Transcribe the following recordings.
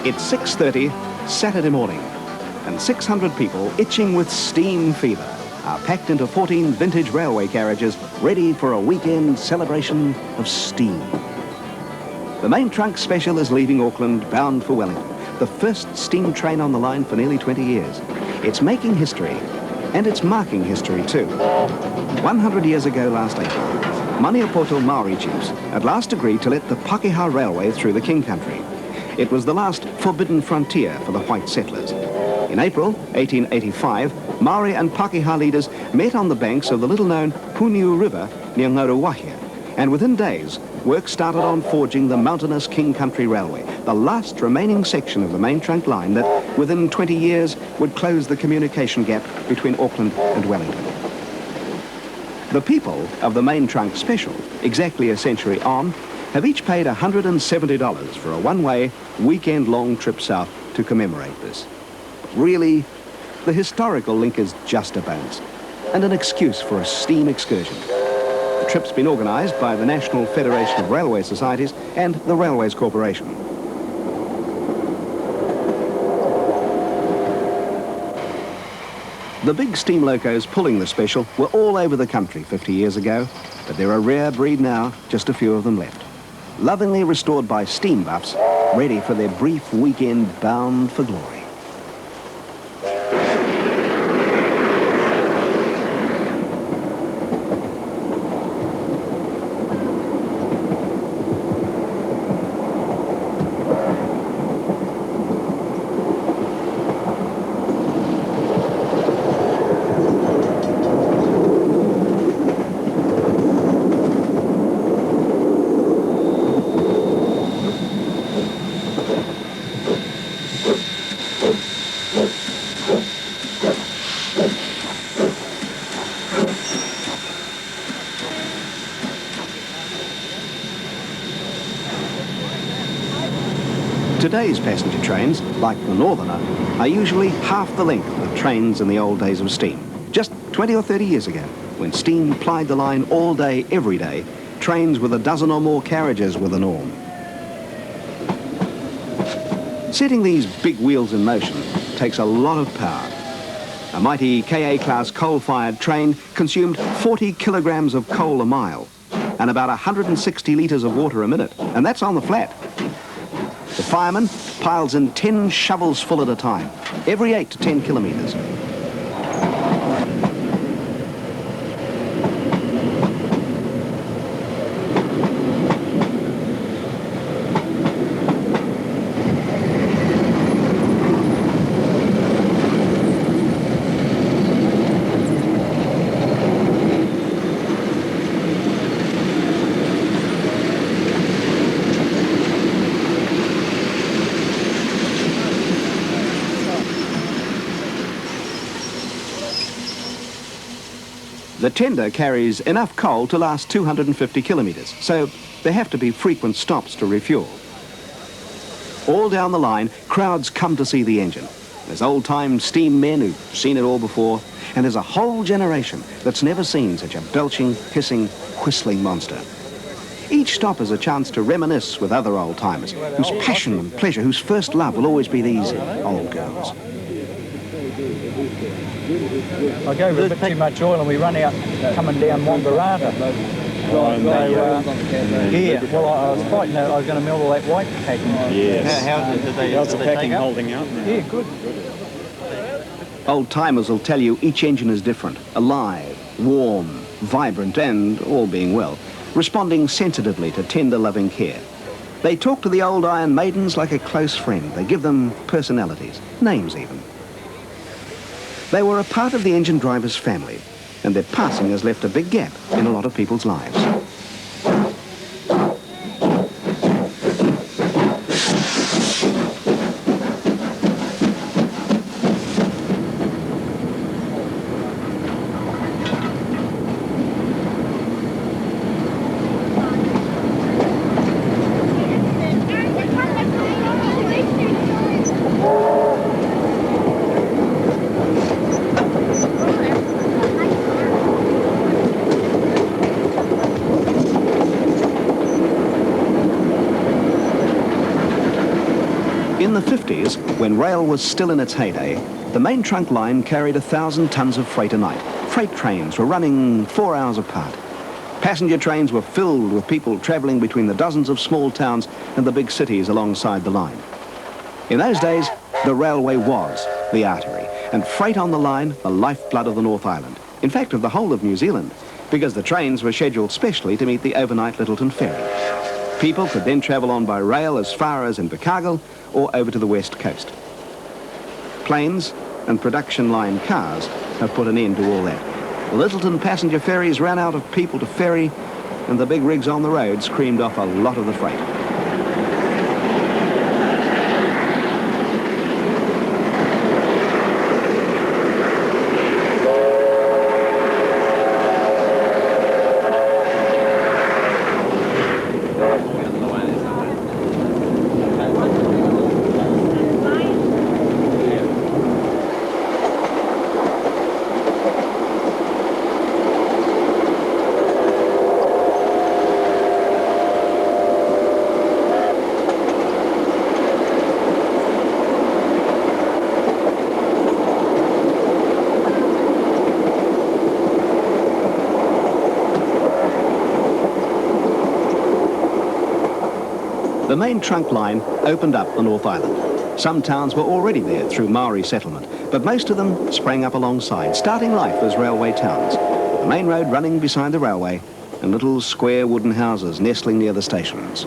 It's 6:30 Saturday morning, and 600 people itching with steam fever are packed into 14 vintage railway carriages ready for a weekend celebration of steam. The main trunk special is leaving Auckland bound for Wellington, the first steam train on the line for nearly 20 years. It's making history, and it's marking history too. 100 years ago last April, Maniapoto Maori chiefs at last agreed to let the Pakeha Railway through the King Country. It was the last forbidden frontier for the white settlers. In April 1885, Maori and Pakeha leaders met on the banks of the little-known Puniu River near Ngauruwahia, and within days, work started on forging the mountainous King Country Railway, the last remaining section of the main trunk line that, within 20 years, would close the communication gap between Auckland and Wellington. The people of the main trunk special, exactly a century on, have each paid $170 for a one-way, weekend-long trip south to commemorate this. Really, the historical link is just a bonus, and an excuse for a steam excursion. The trip's been organised by the National Federation of Railway Societies and the Railways Corporation. The big steam locos pulling the special were all over the country 50 years ago, but they're a rare breed now, just a few of them left. Lovingly restored by steam buffs, ready for their brief weekend bound for glory. Today's passenger trains, like the Northerner, are usually half the length of trains in the old days of steam. Just 20 or 30 years ago, when steam plied the line all day, every day, trains with a dozen or more carriages were the norm. Setting these big wheels in motion takes a lot of power. A mighty KA-class coal-fired train consumed 40 kilograms of coal a mile and about 160 litres of water a minute, and that's on the flat. The fireman piles in 10 shovels full at a time, every 8 to 10 kilometres. The tender carries enough coal to last 250 kilometres, so there have to be frequent stops to refuel. All down the line, crowds come to see the engine. There's old-time steam men who've seen it all before, and there's a whole generation that's never seen such a belching, hissing, whistling monster. Each stop is a chance to reminisce with other old-timers, whose passion and pleasure, whose first love will always be these old girls. I gave it a bit too much oil and we run out coming down Wangaratta. Yeah, well, I was fighting that I was going to melt all that white packing. Yes. How's the packing holding out? Yeah, good. Old-timers will tell you each engine is different, alive, warm, vibrant, and, all being well, responding sensitively to tender, loving care. They talk to the old Iron Maidens like a close friend. They give them personalities, names even. They were a part of the engine driver's family, and their passing has left a big gap in a lot of people's lives. In the 50s, when rail was still in its heyday, the main trunk line carried 1,000 tons of freight a night. Freight trains were running 4 hours apart. Passenger trains were filled with people travelling between the dozens of small towns and the big cities alongside the line. In those days, the railway was the artery, and freight on the line, the lifeblood of the North Island. In fact, of the whole of New Zealand, because the trains were scheduled specially to meet the overnight Lyttelton ferry. People could then travel on by rail as far as Invercargill or over to the west coast. Planes and production line cars have put an end to all that. The Lyttelton passenger ferries ran out of people to ferry, and the big rigs on the road screamed off a lot of the freight. The main trunk line opened up the North Island. Some towns were already there through Maori settlement, but most of them sprang up alongside, starting life as railway towns. The main road running beside the railway, and little square wooden houses nestling near the stations.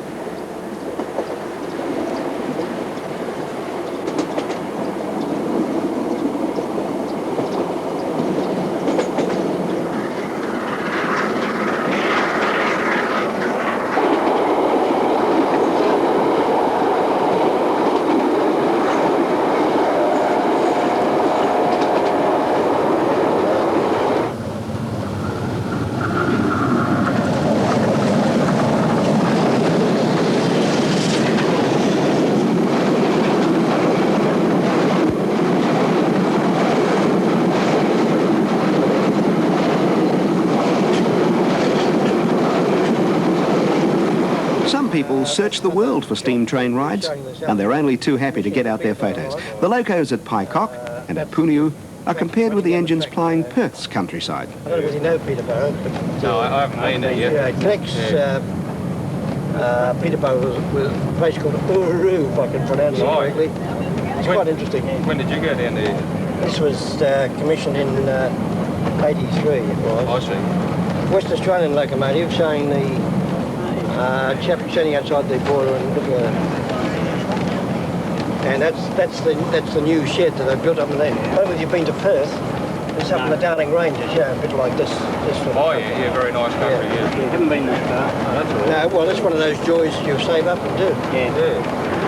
People search the world for steam train rides, and they're only too happy to get out their photos. The locos at Paicock and at Puniu are compared with the engines plying Perth's countryside. I don't really know Peterborough, but... No, I haven't been there yet. Yeah, it connects Peterborough with a place called Uluru, if I can pronounce it correctly. It's quite interesting. When did you go down there? This was commissioned in 83, it was. I see. West Australian locomotive, showing the chap standing outside the boiler and looking at it. And that's the new shed that they built up in there. I don't know if you've been to Perth. It's up in the Darling Ranges, yeah, a bit like this sort of country. Yeah, very nice country, yeah. You haven't been that far. Oh, that's all right. No, well, that's one of those joys you save up and do. Yeah.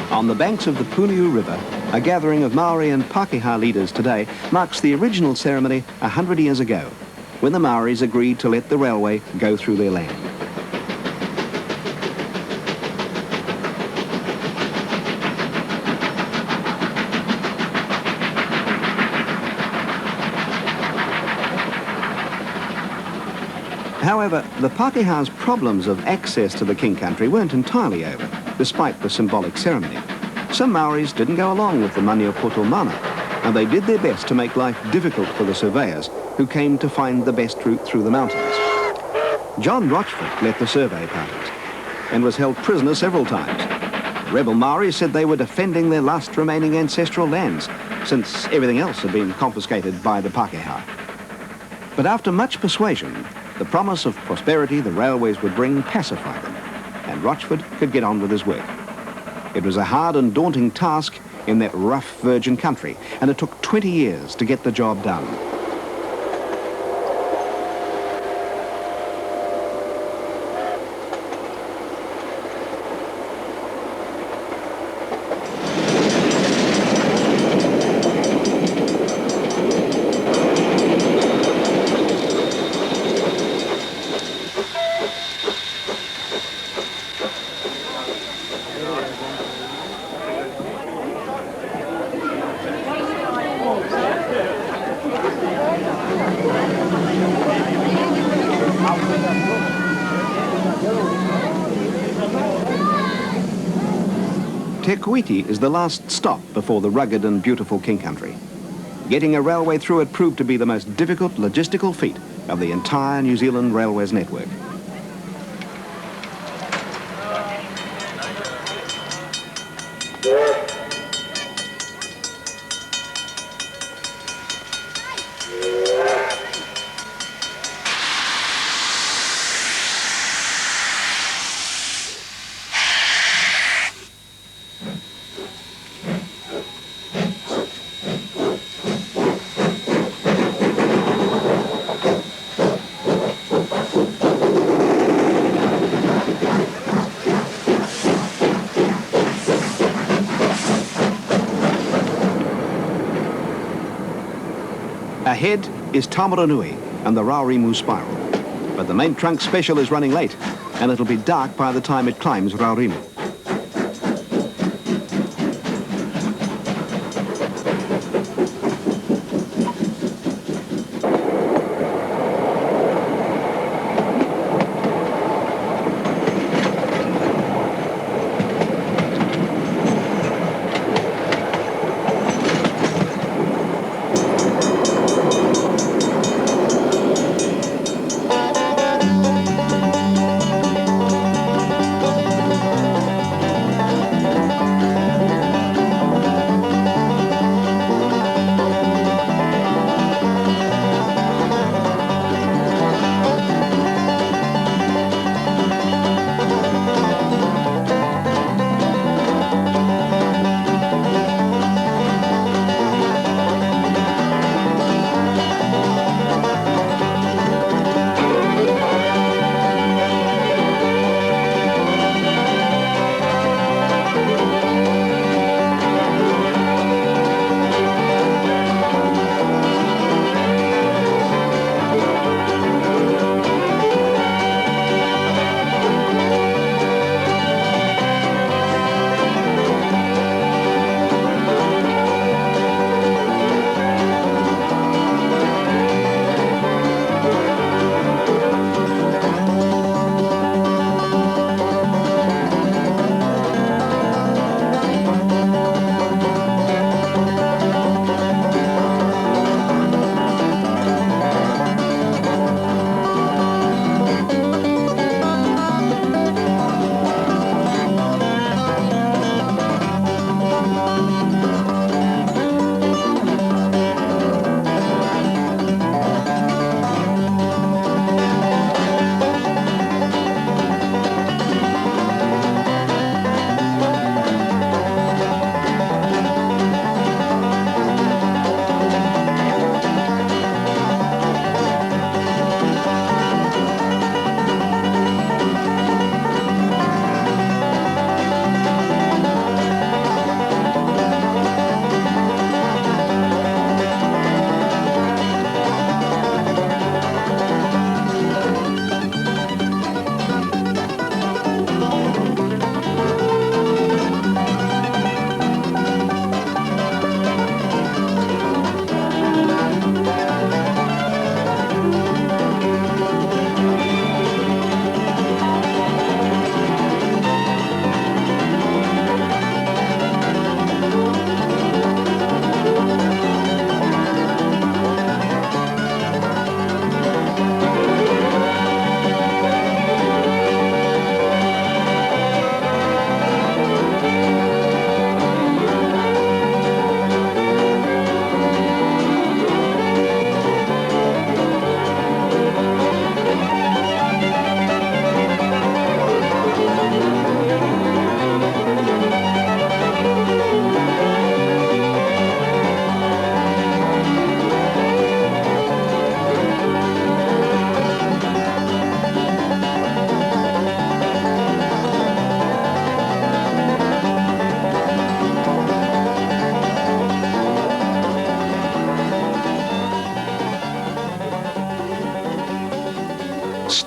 On the banks of the Puniu River, a gathering of Maori and Pākehā leaders today marks the original ceremony 100 years ago, when the Maoris agreed to let the railway go through their land. However, the Pākehā's problems of access to the King Country weren't entirely over, despite the symbolic ceremony. Some Maoris didn't go along with the Maniapoto Mana, and they did their best to make life difficult for the surveyors who came to find the best route through the mountains. John Rochford led the survey parties and was held prisoner several times. Rebel Maoris said they were defending their last remaining ancestral lands, since everything else had been confiscated by the Pākehā. But after much persuasion, the promise of prosperity the railways would bring pacified them, and Rochford could get on with his work. It was a hard and daunting task in that rough virgin country, and it took 20 years to get the job done. Te Kuiti is the last stop before the rugged and beautiful King Country. Getting a railway through it proved to be the most difficult logistical feat of the entire New Zealand Railways network. Ahead is Tamaranui and the Raurimu Spiral, but the main trunk special is running late, and it'll be dark by the time it climbs Raurimu.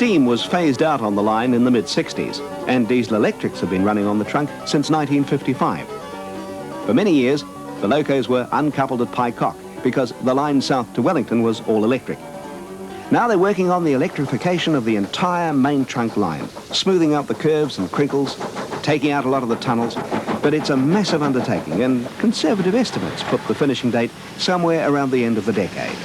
Steam was phased out on the line in the mid-60s, and diesel electrics have been running on the trunk since 1955. For many years, the locos were uncoupled at Pyecock because the line south to Wellington was all electric. Now they're working on the electrification of the entire main trunk line, smoothing out the curves and crinkles, taking out a lot of the tunnels, but it's a massive undertaking, and conservative estimates put the finishing date somewhere around the end of the decade.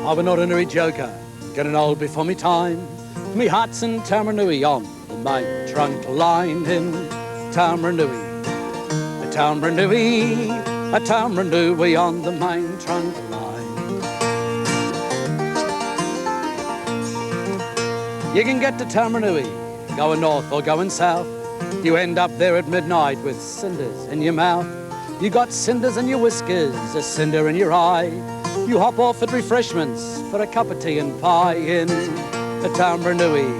I'm an ordinary joker, getting old before me time. Me heart's in Taumarunui on the main trunk line in Taumarunui. A Taumarunui on the main trunk line. You can get to Taumarunui, going north or going south. You end up there at midnight with cinders in your mouth. You got cinders in your whiskers, a cinder in your eye. You hop off at refreshments for a cup of tea and pie in a Taumarunui,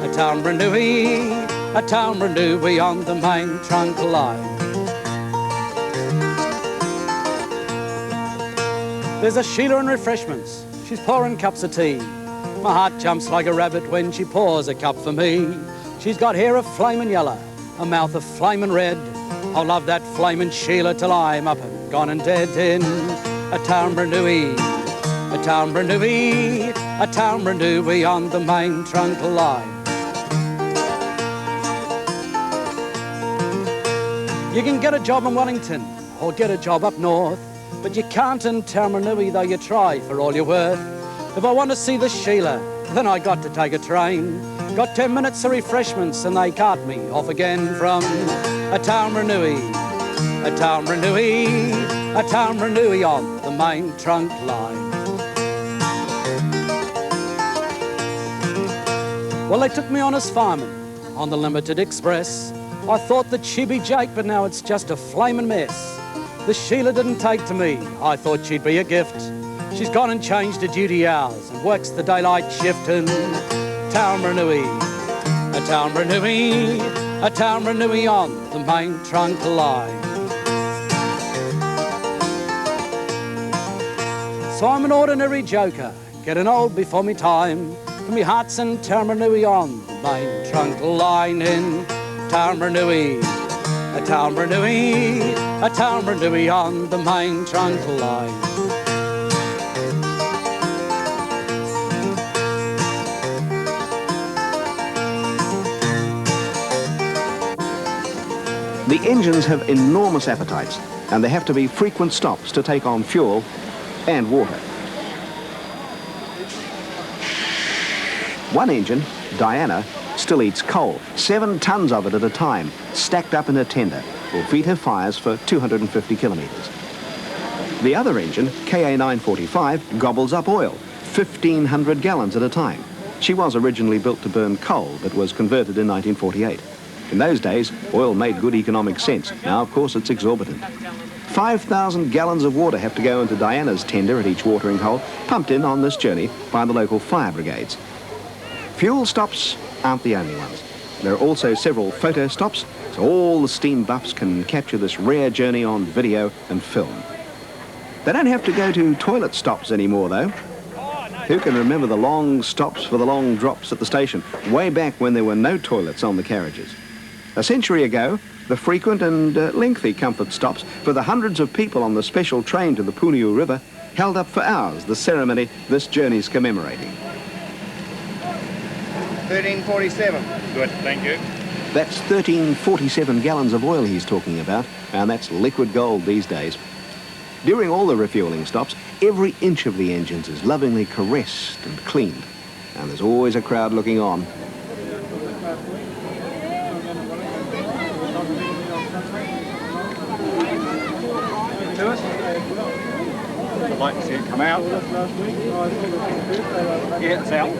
a Taumarunui, a Taumarunui on the main trunk line. There's a Sheila in refreshments, she's pouring cups of tea. My heart jumps like a rabbit when she pours a cup for me. She's got hair of flaming yellow, a mouth of flaming red. I'll love that flaming Sheila till I'm up and gone and dead in a Taumarunui, a Taumarunui, a Taumarunui on the main trunk line. You can get a job in Wellington or get a job up north, but you can't in Taumarunui though you try for all you're worth. If I want to see the Sheila, then I got to take a train. Got 10 minutes of refreshments and they cart me off again from a Taumarunui, a Taumarunui, a Taumarunui on the main trunk line. Well, they took me on as fireman on the Limited Express. I thought that she'd be Jake, but now it's just a flaming mess. The Sheila didn't take to me, I thought she'd be a gift. She's gone and changed her duty hours and works the daylight shift in Taumarunui, a Taumarunui, a Taumarunui on the main trunk line. So I'm an ordinary joker, getting old before me time. And me heart's in Taumarunui on the main trunk line in Taumarunui, a Taumarunui, a Taumarunui on the main trunk line. The engines have enormous appetites, and there have to be frequent stops to take on fuel and water. One engine, Diana, still eats coal, 7 tons of it at a time, stacked up in her tender, will feed her fires for 250 kilometres. The other engine, KA945, gobbles up oil, 1,500 gallons at a time. She was originally built to burn coal, but was converted in 1948. In those days, oil made good economic sense. Now, of course, it's exorbitant. 5,000 gallons of water have to go into Diana's tender at each watering hole, pumped in on this journey by the local fire brigades. Fuel stops aren't the only ones. There are also several photo stops, so all the steam buffs can capture this rare journey on video and film. They don't have to go to toilet stops anymore, though. Who can remember the long stops for the long drops at the station, way back when there were no toilets on the carriages? A century ago, the frequent and lengthy comfort stops for the hundreds of people on the special train to the Puniu River held up for hours the ceremony this journey's commemorating. 1347. Good, thank you. That's 1347 gallons of oil he's talking about, and that's liquid gold these days. During all the refuelling stops, every inch of the engines is lovingly caressed and cleaned, and there's always a crowd looking on. I'd like to see it come out. Yeah, it's out.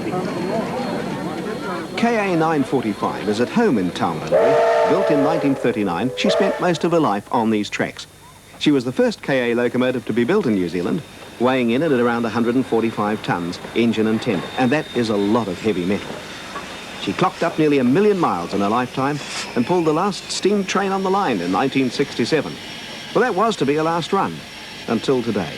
KA945 is at home in Taumarunui. Built in 1939, she spent most of her life on these tracks. She was the first KA locomotive to be built in New Zealand, weighing in at around 145 tonnes, engine and tender, and that is a lot of heavy metal. She clocked up nearly 1 million miles in her lifetime and pulled the last steam train on the line in 1967. Well, that was to be her last run, until today.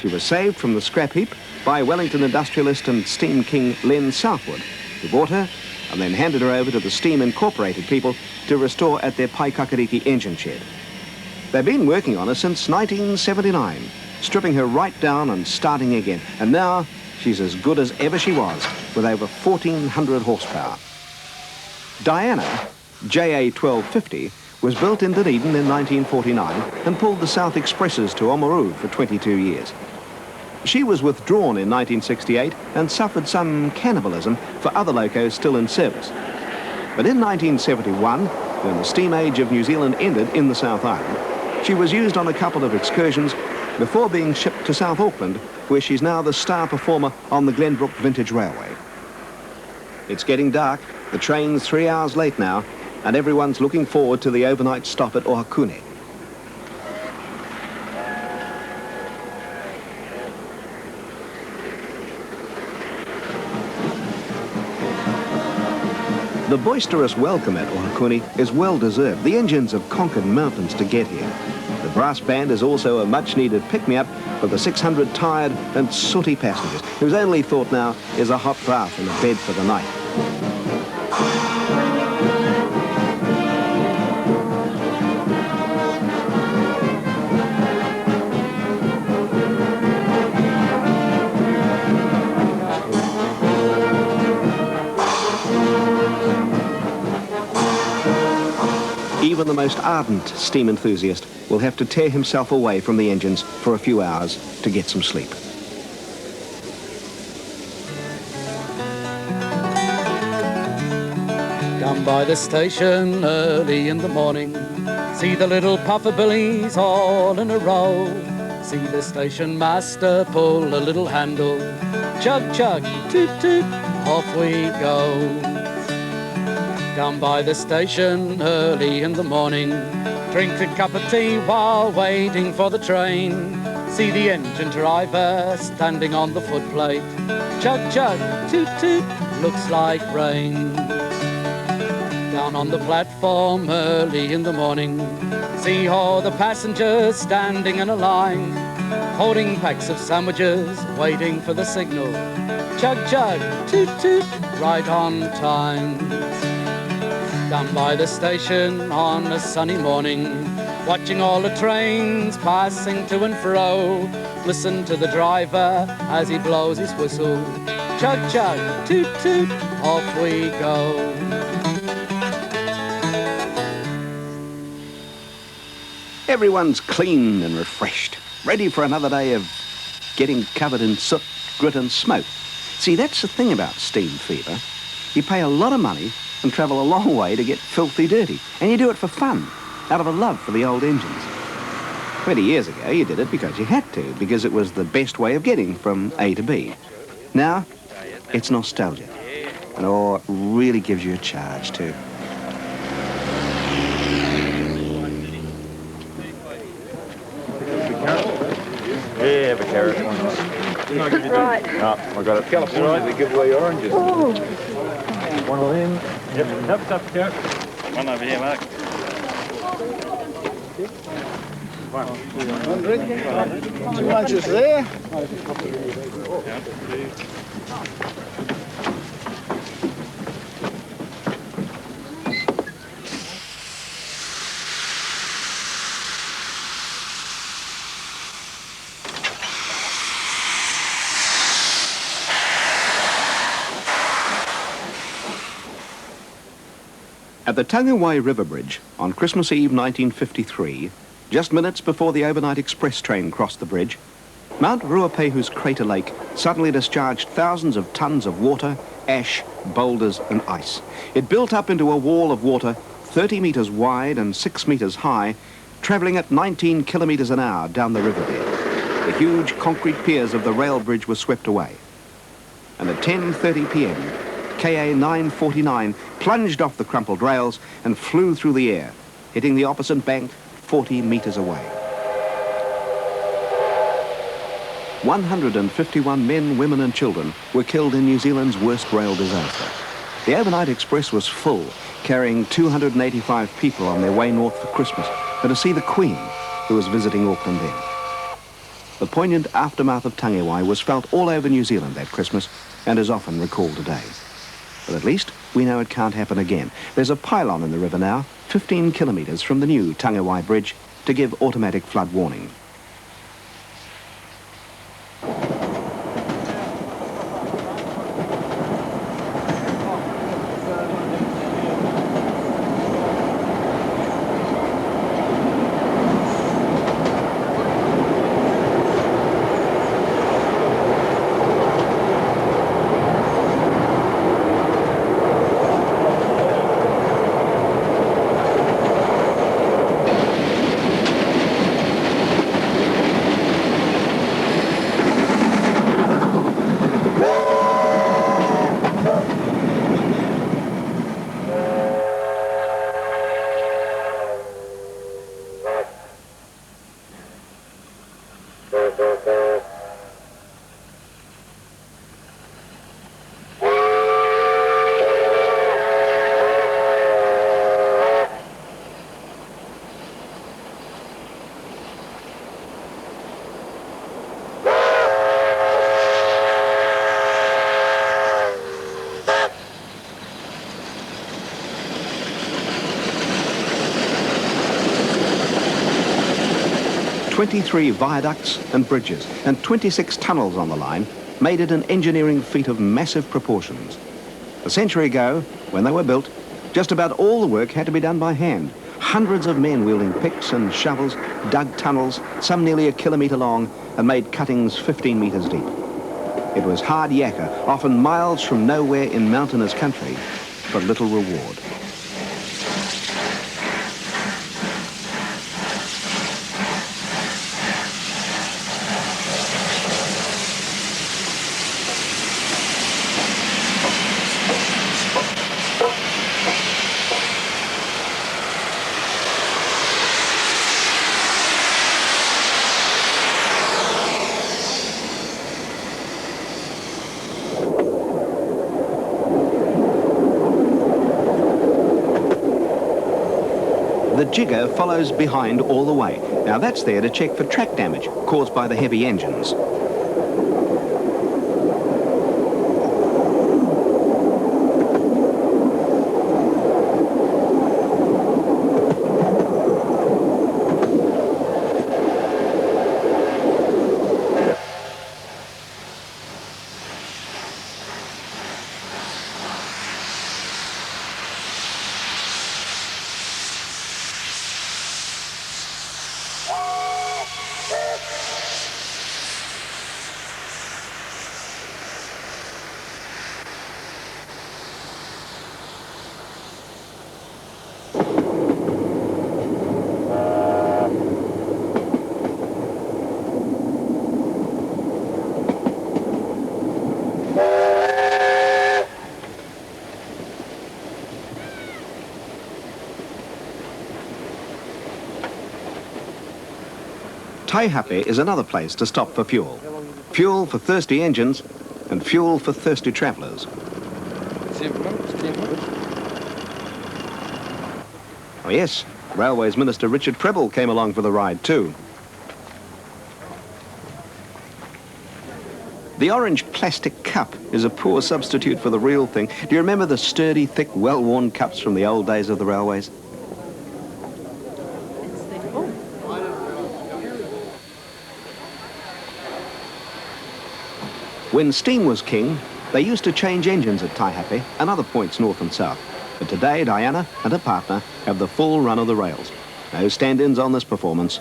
She was saved from the scrap heap by Wellington industrialist and steam king Len Southwood, who bought her and then handed her over to the Steam Incorporated people to restore at their Paikakariki engine shed. They've been working on her since 1979, stripping her right down and starting again. And now she's as good as ever she was, with over 1,400 horsepower. Diana, JA1250, was built in Dunedin in 1949 and pulled the South Expresses to Oamaru for 22 years. She was withdrawn in 1968 and suffered some cannibalism for other locos still in service. But in 1971, when the steam age of New Zealand ended in the South Island, she was used on a couple of excursions before being shipped to South Auckland, where she's now the star performer on the Glenbrook Vintage Railway. It's getting dark, the train's 3 hours late now, and everyone's looking forward to the overnight stop at Ohakune. The boisterous welcome at Ohakune is well deserved. The engines have conquered mountains to get here. The brass band is also a much-needed pick-me-up for the 600 tired and sooty passengers, whose only thought now is a hot bath and a bed for the night. Even the most ardent steam enthusiast will have to tear himself away from the engines for a few hours to get some sleep. Down by the station early in the morning, see the little puffer billies all in a row. See the station master pull a little handle, chug chug, toot toot, off we go. Down by the station early in the morning, drink a cup of tea while waiting for the train. See the engine driver standing on the footplate, chug chug, toot toot, looks like rain. Down on the platform early in the morning, see all the passengers standing in a line, holding packs of sandwiches, waiting for the signal, chug chug, toot toot, right on time. Down by the station on a sunny morning, watching all the trains passing to and fro, listen to the driver as he blows his whistle, chug chug, toot toot, off we go. Everyone's clean and refreshed, ready for another day of getting covered in soot, grit and smoke. See, that's the thing about steam fever. You pay a lot of money and travel a long way to get filthy dirty. And you do it for fun, out of a love for the old engines. 20 years ago, you did it because you had to, because it was the best way of getting from A to B. Now, it's nostalgia. And oh, it really gives you a charge too. Yeah, have a carrot. Right. No, I got it. California, they give away oranges. Oh. One of them. Yep, tough carrot. One over here, Mark. One drink. 2 lunches there. At the Tangawai River Bridge on Christmas Eve 1953, just minutes before the overnight express train crossed the bridge, Mount Ruapehu's crater lake suddenly discharged thousands of tons of water, ash, boulders and ice. It built up into a wall of water 30 metres wide and 6 metres high, travelling at 19 kilometres an hour down the riverbed. The huge concrete piers of the rail bridge were swept away. And at 10:30 p.m, KA 949 plunged off the crumpled rails and flew through the air, hitting the opposite bank 40 metres away. 151 men, women and children were killed in New Zealand's worst rail disaster. The overnight express was full, carrying 285 people on their way north for Christmas and to see the Queen, who was visiting Auckland then. The poignant aftermath of Tangewai was felt all over New Zealand that Christmas and is often recalled today. But at least we know it can't happen again. There's a pylon in the river now, 15 kilometres from the new Tangewai Bridge, to give automatic flood warning. "23 viaducts and bridges and 26 tunnels on the line made it an engineering feat of massive proportions. A century ago, when they were built, just about all the work had to be done by hand. Hundreds of men wielding picks and shovels dug tunnels, some nearly a kilometre long, and made cuttings 15 metres deep. It was hard yakka, often miles from nowhere in mountainous country, for little reward. The jigger follows behind all the way. Now that's there to check for track damage caused by the heavy engines. Taihape is another place to stop for fuel. Fuel for thirsty engines and fuel for thirsty travellers. Oh yes, Railways Minister Richard Prebble came along for the ride too. The orange plastic cup is a poor substitute for the real thing. Do you remember the sturdy, thick, well-worn cups from the old days of the railways? When steam was king, they used to change engines at Taihape and other points north and south. But today, Diana and her partner have the full run of the rails. No stand-ins on this performance.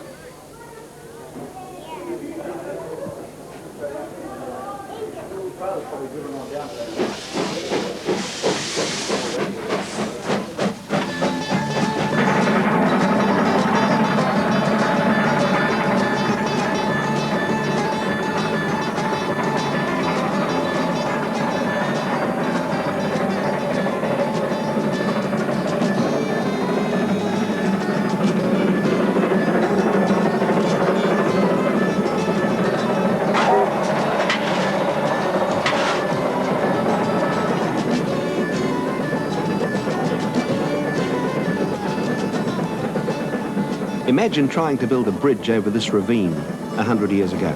Imagine trying to build a bridge over this ravine 100 years ago.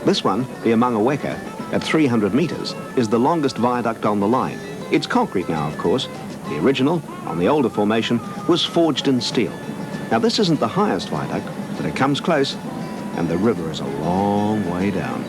This one, the Amangaweka, at 300 metres, is the longest viaduct on the line. It's concrete now, of course. The original, on the older formation, was forged in steel. Now, this isn't the highest viaduct, but it comes close, and the river is a long way down.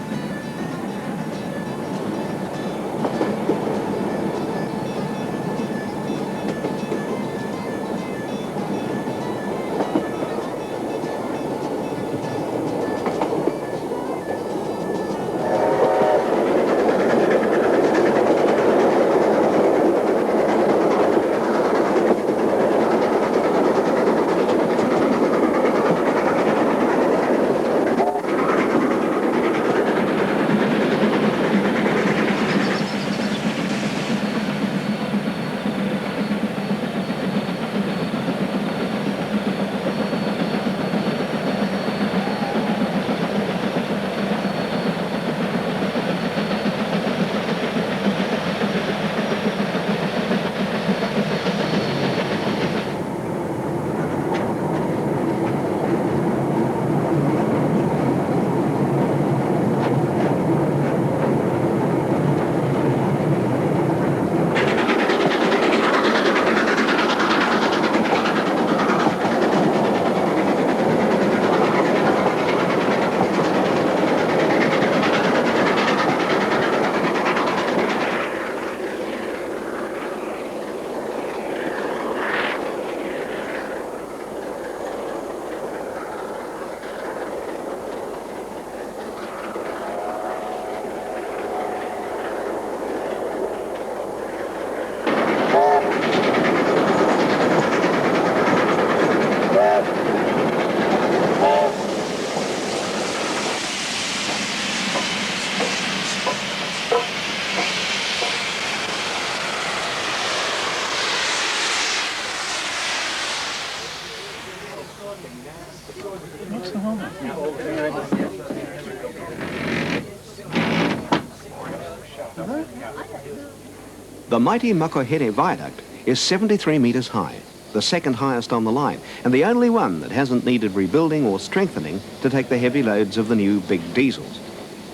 The mighty Makohere Viaduct is 73 metres high, the second highest on the line, and the only one that hasn't needed rebuilding or strengthening to take the heavy loads of the new big diesels.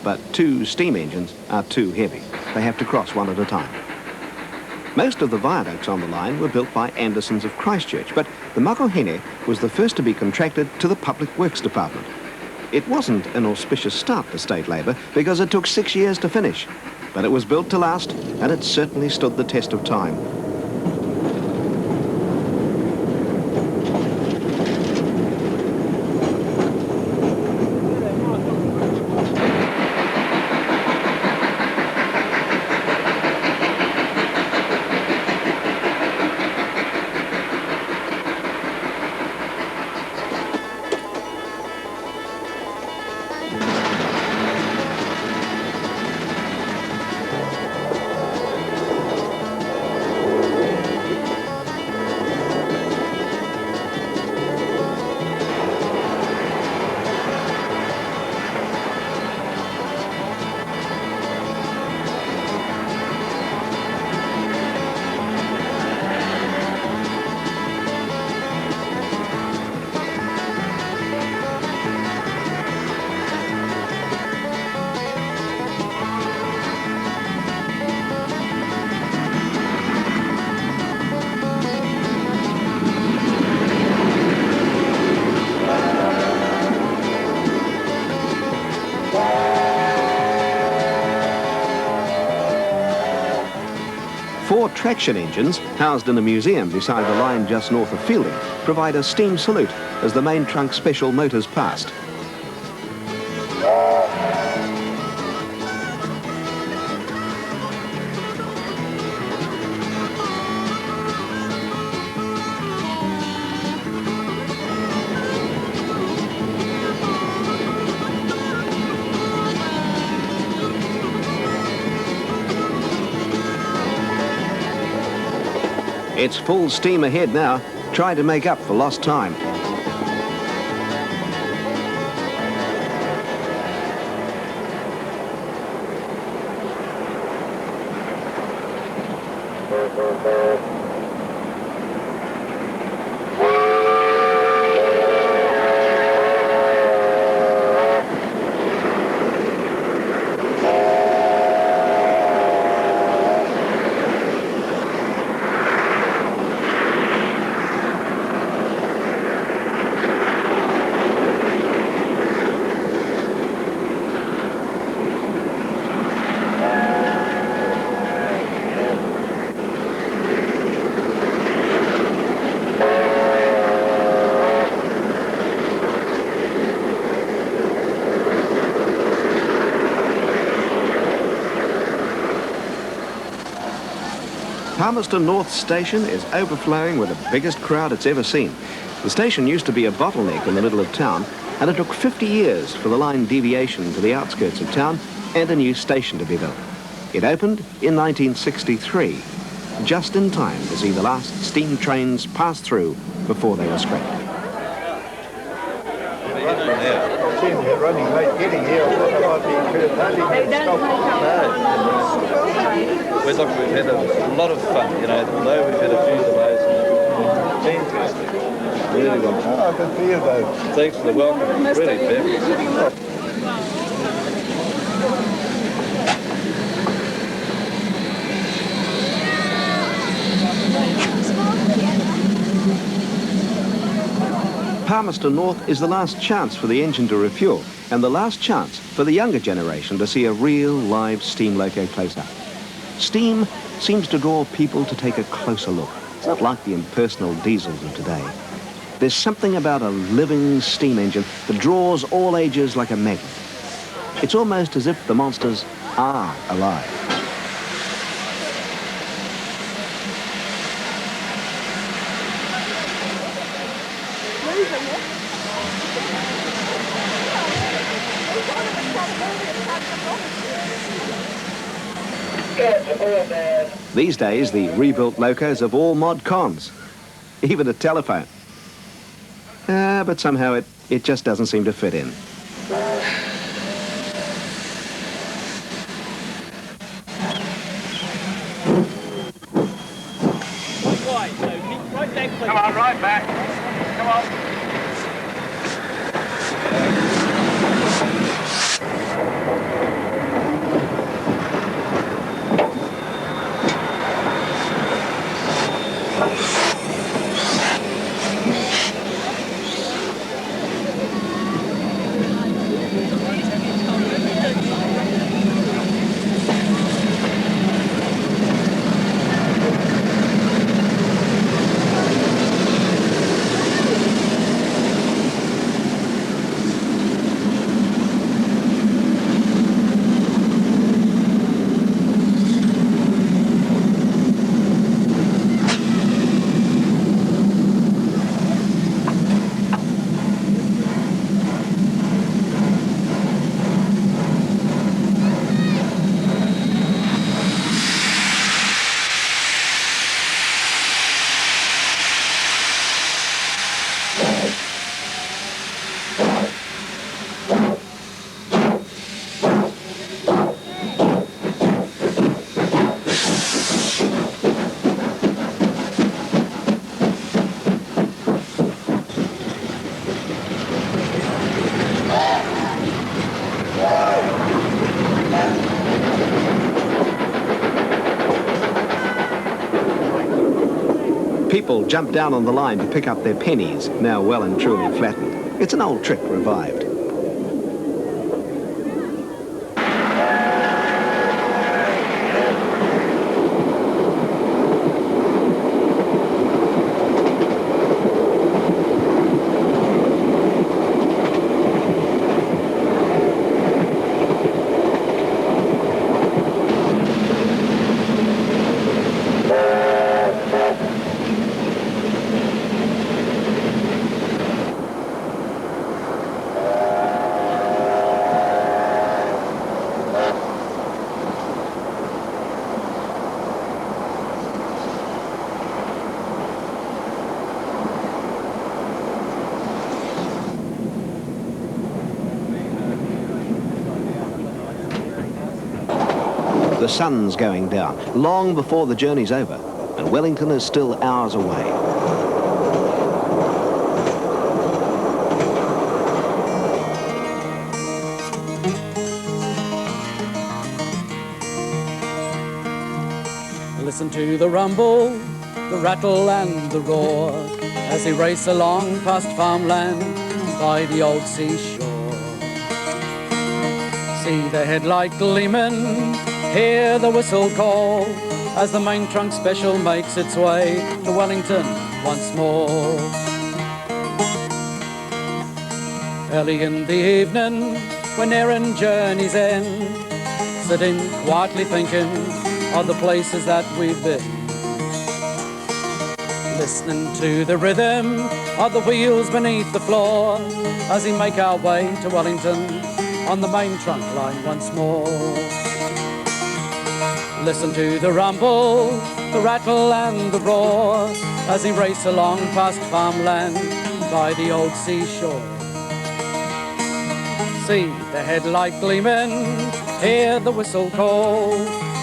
But two steam engines are too heavy. They have to cross one at a time. Most of the viaducts on the line were built by Andersons of Christchurch, but the Makohere was the first to be contracted to the Public Works Department. It wasn't an auspicious start to state labour because it took 6 years to finish. But it was built to last, and it certainly stood the test of time. Four traction engines, housed in a museum beside the line just north of Fielding, provide a steam salute as the main trunk special motors passed. It's full steam ahead now, trying to make up for lost time. Palmerston North Station is overflowing with the biggest crowd it's ever seen. The station used to be a bottleneck in the middle of town, and it took 50 years for the line deviation to the outskirts of town and a new station to be built. It opened in 1963, just in time to see the last steam trains pass through before they were scrapped. They're running late getting here. I thought they might be We've had a lot of fun, you know, although we've had a few delays. Fantastic. Really well. I can feel those. Thanks for the welcome. Really fabulous. Palmerston North is the last chance for the engine to refuel and the last chance for the younger generation to see a real live steam loco close up. Steam seems to draw people to take a closer look. It's not like the impersonal diesels of today. There's something about a living steam engine that draws all ages like a magnet. It's almost as if the monsters are alive. These days, the rebuilt locos have all mod cons, even a telephone. But somehow it just doesn't seem to fit in. Come on, right back. Come on. People jump down on the line to pick up their pennies, now well and truly flattened. It's an old trick revived. The sun's going down, long before the journey's over, and Wellington is still hours away. Listen to the rumble, the rattle and the roar as they race along past farmland by the old seashore. See the headlight gleaming, hear the whistle call as the main trunk special makes its way to Wellington once more. Early in the evening, when errand journeys end, sitting quietly thinking of the places that we've been, listening to the rhythm of the wheels beneath the floor as we make our way to Wellington on the main trunk line once more. Listen to the rumble, the rattle and the roar as we race along past farmland by the old seashore. See the headlight gleaming, hear the whistle call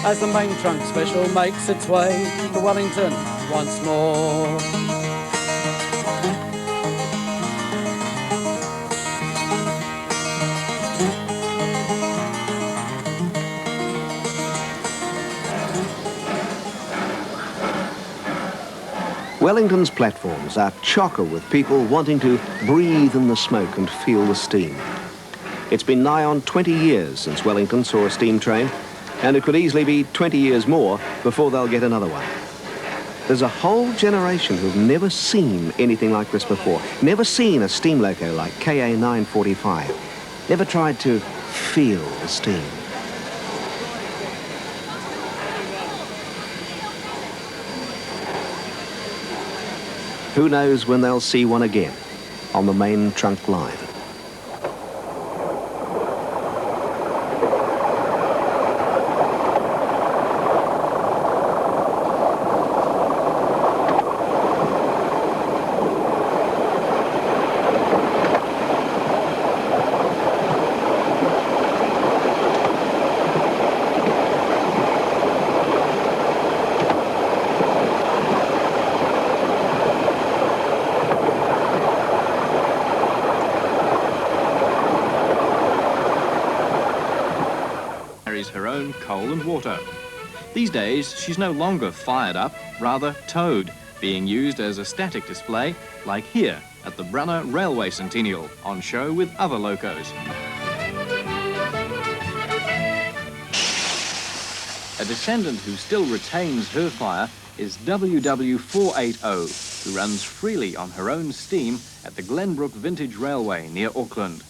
as the main trunk special makes its way to Wellington once more. Wellington's platforms are chocker with people wanting to breathe in the smoke and feel the steam. It's been nigh on 20 years since Wellington saw a steam train, and it could easily be 20 years more before they'll get another one. There's a whole generation who've never seen anything like this before, never seen a steam loco like KA 945, never tried to feel the steam. Who knows when they'll see one again on the main trunk line. Her own coal and water. These days, she's no longer fired up, rather towed, being used as a static display, like here at the Brunner Railway Centennial, on show with other locos. A descendant who still retains her fire is WW480, who runs freely on her own steam at the Glenbrook Vintage Railway near Auckland.